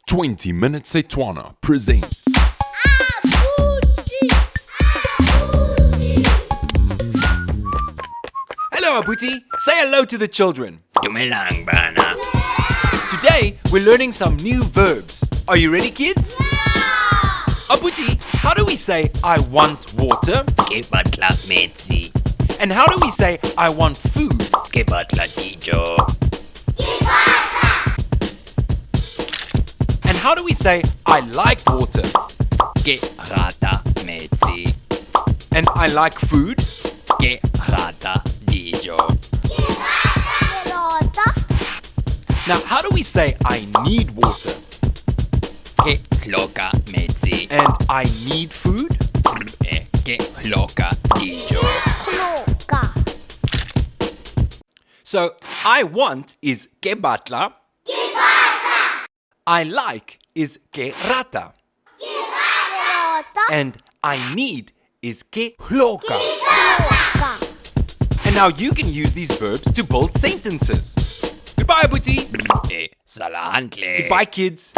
20 Minutes Setswana presents Hello Abuti, say hello to the children. Dumelang bana. Today we're learning some new verbs. Are you ready kids? Abuti, how do we say I want water? Ke batla metsi. And how do we say I want food? Ke batla dijo. And how do we say I like water? Ke rata metsi. And I like food? Ke rata dijo. Now how do we say I need water? Ke hloka metsi. And I need food? Ke hloka dijo. So I want is ke batla. I like is ke rata. And I need is ke hloka. And now you can use these verbs to build sentences. Goodbye, Abuti. Salahantle. Goodbye, kids.